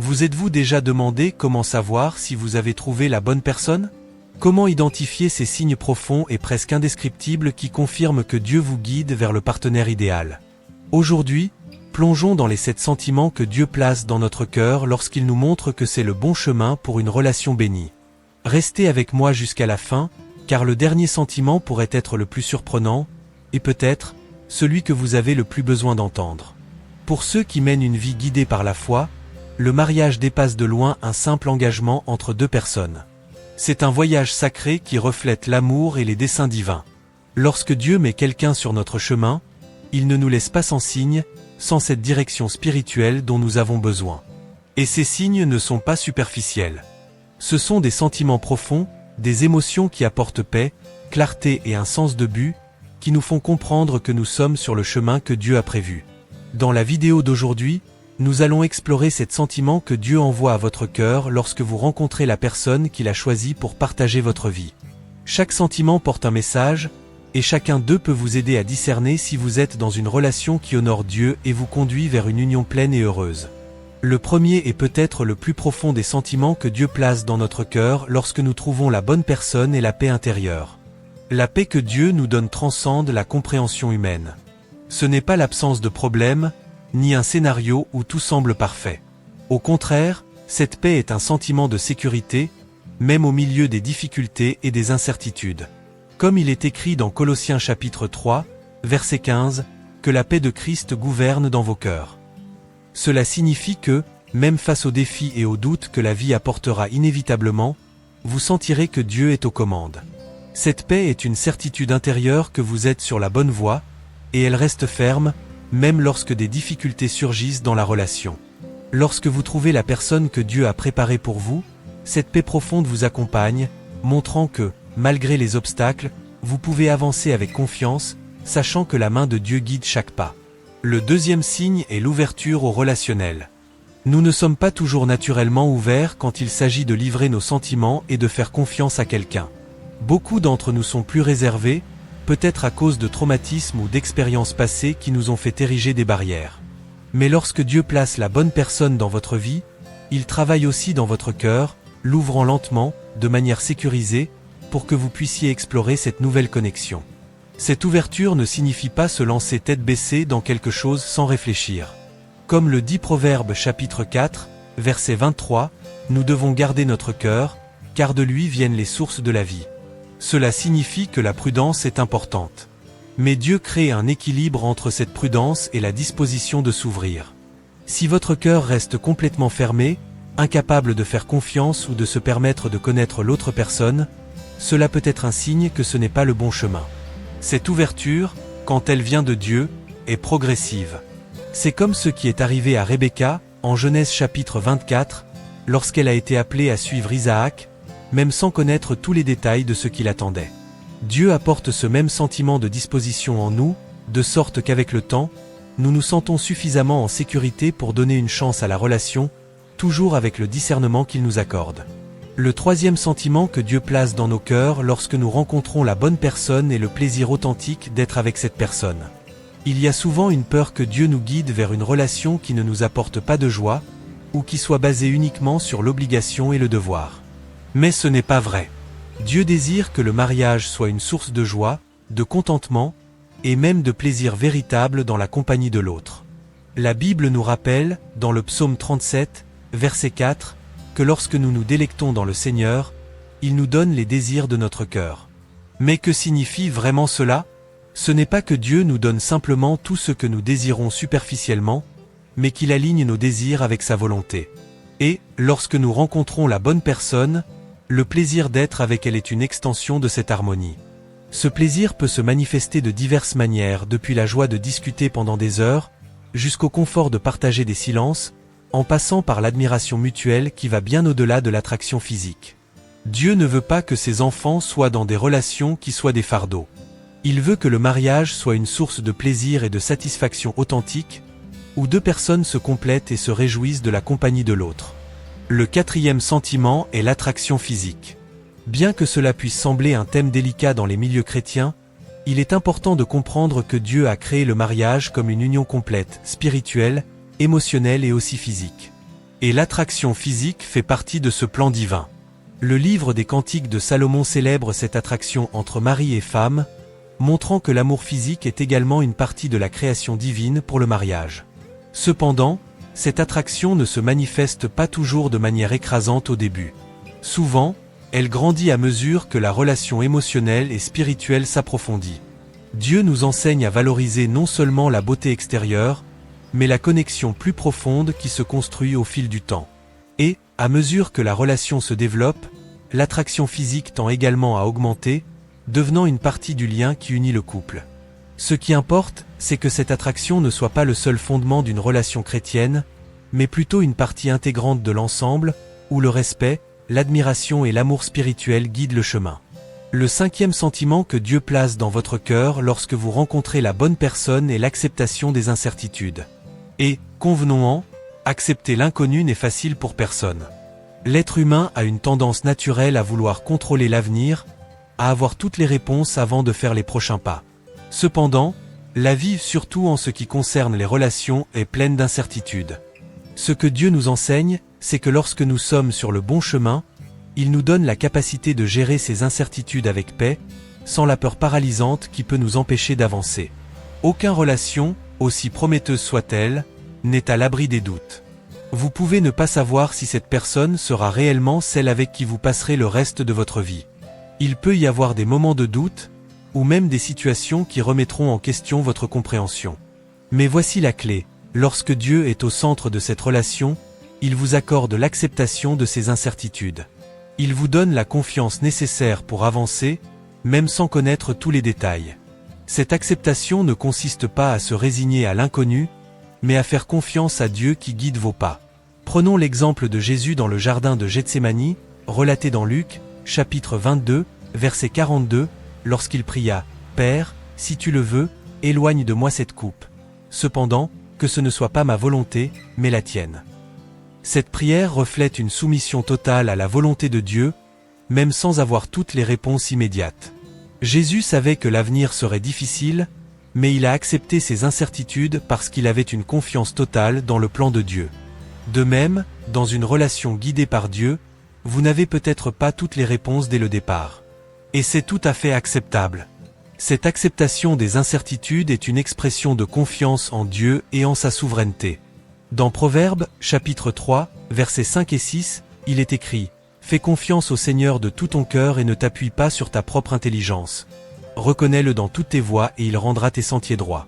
Vous êtes-vous déjà demandé comment savoir si vous avez trouvé la bonne personne? Comment identifier ces signes profonds et presque indescriptibles qui confirment que Dieu vous guide vers le partenaire idéal? Aujourd'hui, plongeons dans les 7 sentiments que Dieu place dans notre cœur lorsqu'il nous montre que c'est le bon chemin pour une relation bénie. Restez avec moi jusqu'à la fin, car le dernier sentiment pourrait être le plus surprenant, et peut-être, celui que vous avez le plus besoin d'entendre. Pour ceux qui mènent une vie guidée par la foi, le mariage dépasse de loin un simple engagement entre 2 personnes. C'est un voyage sacré qui reflète l'amour et les desseins divins. Lorsque Dieu met quelqu'un sur notre chemin, il ne nous laisse pas sans signe, sans cette direction spirituelle dont nous avons besoin. Et ces signes ne sont pas superficiels. Ce sont des sentiments profonds, des émotions qui apportent paix, clarté et un sens de but, qui nous font comprendre que nous sommes sur le chemin que Dieu a prévu. Dans la vidéo d'aujourd'hui, nous allons explorer ces sentiments que Dieu envoie à votre cœur lorsque vous rencontrez la personne qu'il a choisie pour partager votre vie. Chaque sentiment porte un message, et chacun d'eux peut vous aider à discerner si vous êtes dans une relation qui honore Dieu et vous conduit vers une union pleine et heureuse. Le premier est peut-être le plus profond des sentiments que Dieu place dans notre cœur lorsque nous trouvons la bonne personne et la paix intérieure. La paix que Dieu nous donne transcende la compréhension humaine. Ce n'est pas l'absence de problème, ni un scénario où tout semble parfait. Au contraire, cette paix est un sentiment de sécurité, même au milieu des difficultés et des incertitudes. Comme il est écrit dans Colossiens chapitre 3, verset 15, que la paix de Christ gouverne dans vos cœurs. Cela signifie que, même face aux défis et aux doutes que la vie apportera inévitablement, vous sentirez que Dieu est aux commandes. Cette paix est une certitude intérieure que vous êtes sur la bonne voie, et elle reste ferme, même lorsque des difficultés surgissent dans la relation. Lorsque vous trouvez la personne que Dieu a préparée pour vous, cette paix profonde vous accompagne, montrant que, malgré les obstacles, vous pouvez avancer avec confiance, sachant que la main de Dieu guide chaque pas. Le deuxième signe est l'ouverture au relationnel. Nous ne sommes pas toujours naturellement ouverts quand il s'agit de livrer nos sentiments et de faire confiance à quelqu'un. Beaucoup d'entre nous sont plus réservés, peut-être à cause de traumatismes ou d'expériences passées qui nous ont fait ériger des barrières. Mais lorsque Dieu place la bonne personne dans votre vie, il travaille aussi dans votre cœur, l'ouvrant lentement, de manière sécurisée, pour que vous puissiez explorer cette nouvelle connexion. Cette ouverture ne signifie pas se lancer tête baissée dans quelque chose sans réfléchir. Comme le dit Proverbe chapitre 4, verset 23, nous devons garder notre cœur, car de lui viennent les sources de la vie. Cela signifie que la prudence est importante. Mais Dieu crée un équilibre entre cette prudence et la disposition de s'ouvrir. Si votre cœur reste complètement fermé, incapable de faire confiance ou de se permettre de connaître l'autre personne, cela peut être un signe que ce n'est pas le bon chemin. Cette ouverture, quand elle vient de Dieu, est progressive. C'est comme ce qui est arrivé à Rebecca, en Genèse chapitre 24, lorsqu'elle a été appelée à suivre Isaac, même sans connaître tous les détails de ce qui l'attendait. Dieu apporte ce même sentiment de disposition en nous, de sorte qu'avec le temps, nous nous sentons suffisamment en sécurité pour donner une chance à la relation, toujours avec le discernement qu'il nous accorde. Le troisième sentiment que Dieu place dans nos cœurs lorsque nous rencontrons la bonne personne est le plaisir authentique d'être avec cette personne. Il y a souvent une peur que Dieu nous guide vers une relation qui ne nous apporte pas de joie, ou qui soit basée uniquement sur l'obligation et le devoir. Mais ce n'est pas vrai. Dieu désire que le mariage soit une source de joie, de contentement, et même de plaisir véritable dans la compagnie de l'autre. La Bible nous rappelle, dans le psaume 37, verset 4, que lorsque nous nous délectons dans le Seigneur, il nous donne les désirs de notre cœur. Mais que signifie vraiment cela? Ce n'est pas que Dieu nous donne simplement tout ce que nous désirons superficiellement, mais qu'il aligne nos désirs avec sa volonté. Et, lorsque nous rencontrons la bonne personne, le plaisir d'être avec elle est une extension de cette harmonie. Ce plaisir peut se manifester de diverses manières, depuis la joie de discuter pendant des heures, jusqu'au confort de partager des silences, en passant par l'admiration mutuelle qui va bien au-delà de l'attraction physique. Dieu ne veut pas que ses enfants soient dans des relations qui soient des fardeaux. Il veut que le mariage soit une source de plaisir et de satisfaction authentique, où 2 personnes se complètent et se réjouissent de la compagnie de l'autre. Le quatrième sentiment est l'attraction physique. Bien que cela puisse sembler un thème délicat dans les milieux chrétiens, il est important de comprendre que Dieu a créé le mariage comme une union complète, spirituelle, émotionnelle et aussi physique. Et l'attraction physique fait partie de ce plan divin. Le livre des Cantiques de Salomon célèbre cette attraction entre mari et femme, montrant que l'amour physique est également une partie de la création divine pour le mariage. Cependant, cette attraction ne se manifeste pas toujours de manière écrasante au début. Souvent, elle grandit à mesure que la relation émotionnelle et spirituelle s'approfondit. Dieu nous enseigne à valoriser non seulement la beauté extérieure, mais la connexion plus profonde qui se construit au fil du temps. Et, à mesure que la relation se développe, l'attraction physique tend également à augmenter, devenant une partie du lien qui unit le couple. Ce qui importe, c'est que cette attraction ne soit pas le seul fondement d'une relation chrétienne, mais plutôt une partie intégrante de l'ensemble, où le respect, l'admiration et l'amour spirituel guident le chemin. Le cinquième sentiment que Dieu place dans votre cœur lorsque vous rencontrez la bonne personne est l'acceptation des incertitudes. Et, convenons-en, accepter l'inconnu n'est facile pour personne. L'être humain a une tendance naturelle à vouloir contrôler l'avenir, à avoir toutes les réponses avant de faire les prochains pas. Cependant, la vie, surtout en ce qui concerne les relations, est pleine d'incertitudes. Ce que Dieu nous enseigne, c'est que lorsque nous sommes sur le bon chemin, il nous donne la capacité de gérer ces incertitudes avec paix, sans la peur paralysante qui peut nous empêcher d'avancer. Aucune relation, aussi prometteuse soit-elle, n'est à l'abri des doutes. Vous pouvez ne pas savoir si cette personne sera réellement celle avec qui vous passerez le reste de votre vie. Il peut y avoir des moments de doute, ou même des situations qui remettront en question votre compréhension. Mais voici la clé, lorsque Dieu est au centre de cette relation, il vous accorde l'acceptation de ces incertitudes. Il vous donne la confiance nécessaire pour avancer, même sans connaître tous les détails. Cette acceptation ne consiste pas à se résigner à l'inconnu, mais à faire confiance à Dieu qui guide vos pas. Prenons l'exemple de Jésus dans le jardin de Gethsémani, relaté dans Luc, chapitre 22, verset 42, lorsqu'il pria « Père, si tu le veux, éloigne de moi cette coupe. Cependant, que ce ne soit pas ma volonté, mais la tienne. » Cette prière reflète une soumission totale à la volonté de Dieu, même sans avoir toutes les réponses immédiates. Jésus savait que l'avenir serait difficile, mais il a accepté ces incertitudes parce qu'il avait une confiance totale dans le plan de Dieu. De même, dans une relation guidée par Dieu, vous n'avez peut-être pas toutes les réponses dès le départ. Et c'est tout à fait acceptable. Cette acceptation des incertitudes est une expression de confiance en Dieu et en sa souveraineté. Dans Proverbes, chapitre 3, versets 5 et 6, il est écrit « Fais confiance au Seigneur de tout ton cœur et ne t'appuie pas sur ta propre intelligence. Reconnais-le dans toutes tes voies et il rendra tes sentiers droits. »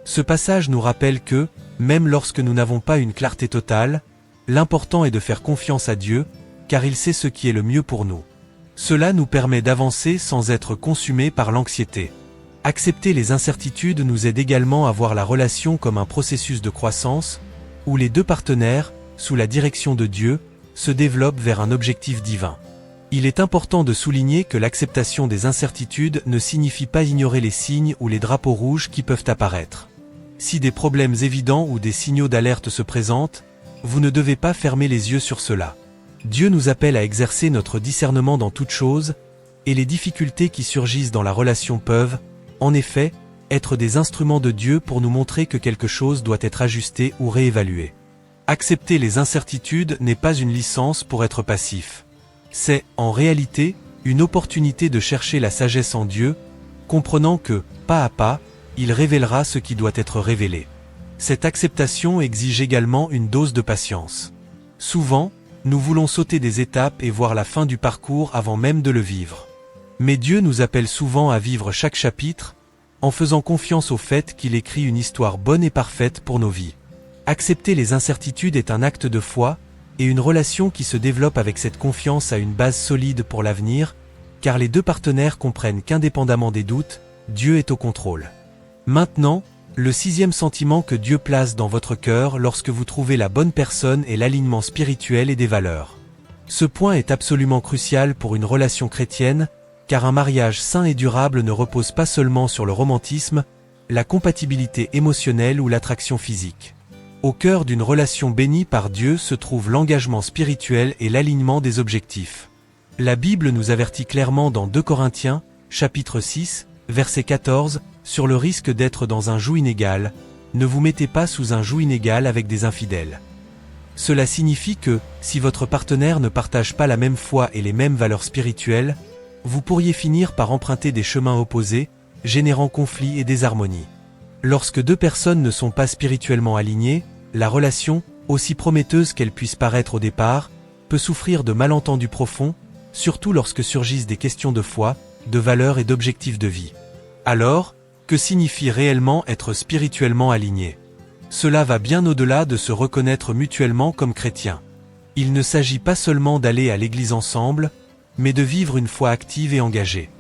Ce passage nous rappelle que, même lorsque nous n'avons pas une clarté totale, l'important est de faire confiance à Dieu, car il sait ce qui est le mieux pour nous. Cela nous permet d'avancer sans être consumés par l'anxiété. Accepter les incertitudes nous aide également à voir la relation comme un processus de croissance, où les deux partenaires, sous la direction de Dieu, se développent vers un objectif divin. Il est important de souligner que l'acceptation des incertitudes ne signifie pas ignorer les signes ou les drapeaux rouges qui peuvent apparaître. Si des problèmes évidents ou des signaux d'alerte se présentent, vous ne devez pas fermer les yeux sur cela. Dieu nous appelle à exercer notre discernement dans toutes choses, et les difficultés qui surgissent dans la relation peuvent, en effet, être des instruments de Dieu pour nous montrer que quelque chose doit être ajusté ou réévalué. Accepter les incertitudes n'est pas une licence pour être passif. C'est, en réalité, une opportunité de chercher la sagesse en Dieu, comprenant que, pas à pas, il révélera ce qui doit être révélé. Cette acceptation exige également une dose de patience. Souvent, nous voulons sauter des étapes et voir la fin du parcours avant même de le vivre. Mais Dieu nous appelle souvent à vivre chaque chapitre, en faisant confiance au fait qu'il écrit une histoire bonne et parfaite pour nos vies. Accepter les incertitudes est un acte de foi, et une relation qui se développe avec cette confiance a une base solide pour l'avenir, car les deux partenaires comprennent qu'indépendamment des doutes, Dieu est au contrôle. Maintenant, le sixième sentiment que Dieu place dans votre cœur lorsque vous trouvez la bonne personne est l'alignement spirituel et des valeurs. Ce point est absolument crucial pour une relation chrétienne, car un mariage sain et durable ne repose pas seulement sur le romantisme, la compatibilité émotionnelle ou l'attraction physique. Au cœur d'une relation bénie par Dieu se trouve l'engagement spirituel et l'alignement des objectifs. La Bible nous avertit clairement dans 2 Corinthiens, chapitre 6, verset 14, sur le risque d'être dans un joug inégal. Ne vous mettez pas sous un joug inégal avec des infidèles. Cela signifie que, si votre partenaire ne partage pas la même foi et les mêmes valeurs spirituelles, vous pourriez finir par emprunter des chemins opposés, générant conflits et désharmonie. Lorsque deux personnes ne sont pas spirituellement alignées, la relation, aussi prometteuse qu'elle puisse paraître au départ, peut souffrir de malentendus profonds, surtout lorsque surgissent des questions de foi, de valeurs et d'objectifs de vie. Alors, que signifie réellement être spirituellement aligné ? Cela va bien au-delà de se reconnaître mutuellement comme chrétiens. Il ne s'agit pas seulement d'aller à l'église ensemble, mais de vivre une foi active et engagée.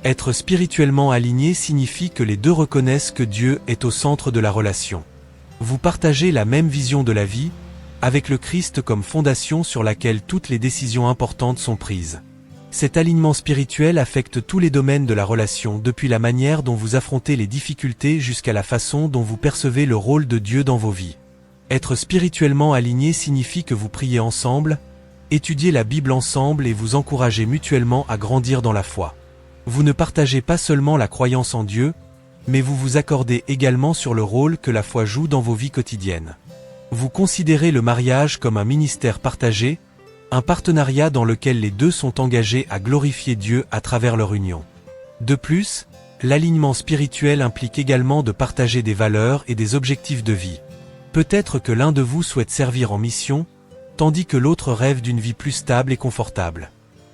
Être spirituellement aligné signifie que les deux reconnaissent que Dieu est au centre de la relation. Vous partagez la même vision de la vie, avec le Christ comme fondation sur laquelle toutes les décisions importantes sont prises. Cet alignement spirituel affecte tous les domaines de la relation, depuis la manière dont vous affrontez les difficultés jusqu'à la façon dont vous percevez le rôle de Dieu dans vos vies. Être spirituellement aligné signifie que vous priez ensemble, étudiez la Bible ensemble et vous encouragez mutuellement à grandir dans la foi. Vous ne partagez pas seulement la croyance en Dieu, mais vous vous accordez également sur le rôle que la foi joue dans vos vies quotidiennes. Vous considérez le mariage comme un ministère partagé, un partenariat dans lequel les deux sont engagés à glorifier Dieu à travers leur union. De plus, l'alignement spirituel implique également de partager des valeurs et des objectifs de vie. Peut-être que l'un de vous souhaite servir en mission, tandis que l'autre rêve d'une vie plus stable et confortable.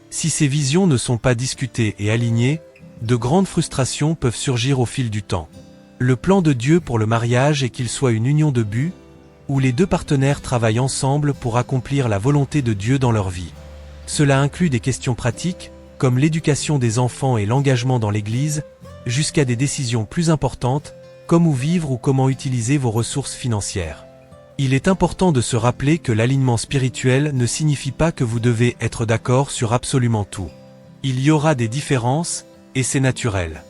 Si ces visions ne sont pas discutées et alignées, de grandes frustrations peuvent surgir au fil du temps. Le plan de Dieu pour le mariage est qu'il soit une union de but, où les deux partenaires travaillent ensemble pour accomplir la volonté de Dieu dans leur vie. Cela inclut des questions pratiques, comme l'éducation des enfants et l'engagement dans l'Église, jusqu'à des décisions plus importantes, comme où vivre ou comment utiliser vos ressources financières. Il est important de se rappeler que l'alignement spirituel ne signifie pas que vous devez être d'accord sur absolument tout. Il y aura des différences, et c'est naturel.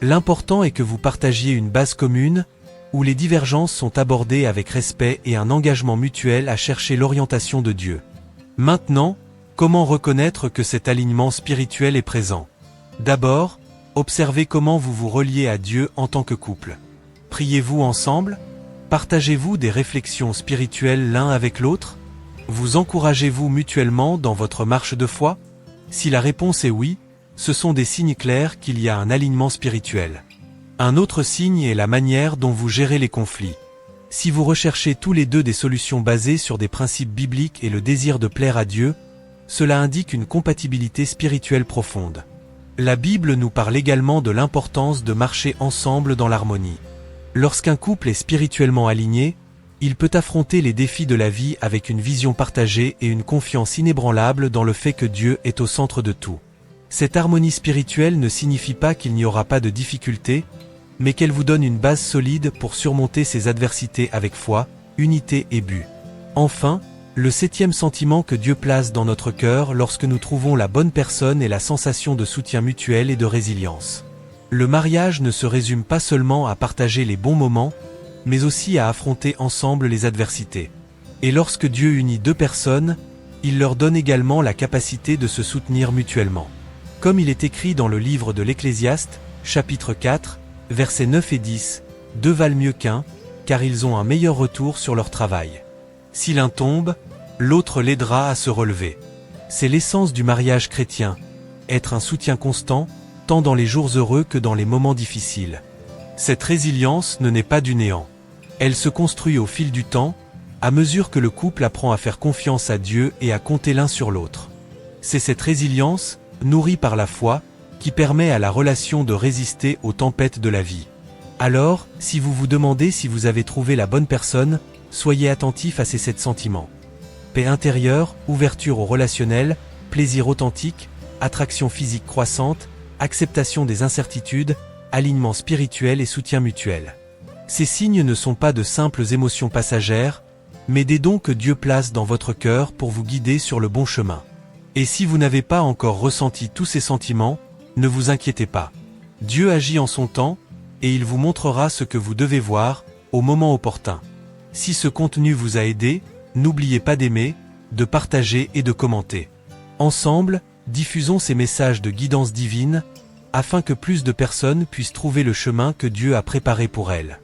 L'important est que vous partagiez une base commune, où les divergences sont abordées avec respect et un engagement mutuel à chercher l'orientation de Dieu. Maintenant, comment reconnaître que cet alignement spirituel est présent ? D'abord, observez comment vous vous reliez à Dieu en tant que couple. Priez-vous ensemble ? Partagez-vous des réflexions spirituelles l'un avec l'autre ? Vous encouragez-vous mutuellement dans votre marche de foi ? Si la réponse est oui, ce sont des signes clairs qu'il y a un alignement spirituel. Un autre signe est la manière dont vous gérez les conflits. Si vous recherchez tous les deux des solutions basées sur des principes bibliques et le désir de plaire à Dieu, cela indique une compatibilité spirituelle profonde. La Bible nous parle également de l'importance de marcher ensemble dans l'harmonie. Lorsqu'un couple est spirituellement aligné, il peut affronter les défis de la vie avec une vision partagée et une confiance inébranlable dans le fait que Dieu est au centre de tout. Cette harmonie spirituelle ne signifie pas qu'il n'y aura pas de difficultés, mais qu'elle vous donne une base solide pour surmonter ces adversités avec foi, unité et but. Enfin, le 7e sentiment que Dieu place dans notre cœur lorsque nous trouvons la bonne personne est la sensation de soutien mutuel et de résilience. Le mariage ne se résume pas seulement à partager les bons moments, mais aussi à affronter ensemble les adversités. Et lorsque Dieu unit deux personnes, il leur donne également la capacité de se soutenir mutuellement. Comme il est écrit dans le livre de l'Ecclésiaste, chapitre 4, versets 9 et 10, deux valent mieux qu'un, car ils ont un meilleur retour sur leur travail. Si l'un tombe, l'autre l'aidera à se relever. C'est l'essence du mariage chrétien, être un soutien constant, tant dans les jours heureux que dans les moments difficiles. Cette résilience ne naît pas du néant. Elle se construit au fil du temps, à mesure que le couple apprend à faire confiance à Dieu et à compter l'un sur l'autre. C'est cette résilience, nourrie par la foi, qui permet à la relation de résister aux tempêtes de la vie. Alors, si vous vous demandez si vous avez trouvé la bonne personne, soyez attentif à ces 7 sentiments. Paix intérieure, ouverture au relationnel, plaisir authentique, attraction physique croissante, acceptation des incertitudes, alignement spirituel et soutien mutuel. Ces signes ne sont pas de simples émotions passagères, mais des dons que Dieu place dans votre cœur pour vous guider sur le bon chemin. Et si vous n'avez pas encore ressenti tous ces sentiments, ne vous inquiétez pas. Dieu agit en son temps, et il vous montrera ce que vous devez voir, au moment opportun. Si ce contenu vous a aidé, n'oubliez pas d'aimer, de partager et de commenter. Ensemble, diffusons ces messages de guidance divine, afin que plus de personnes puissent trouver le chemin que Dieu a préparé pour elles.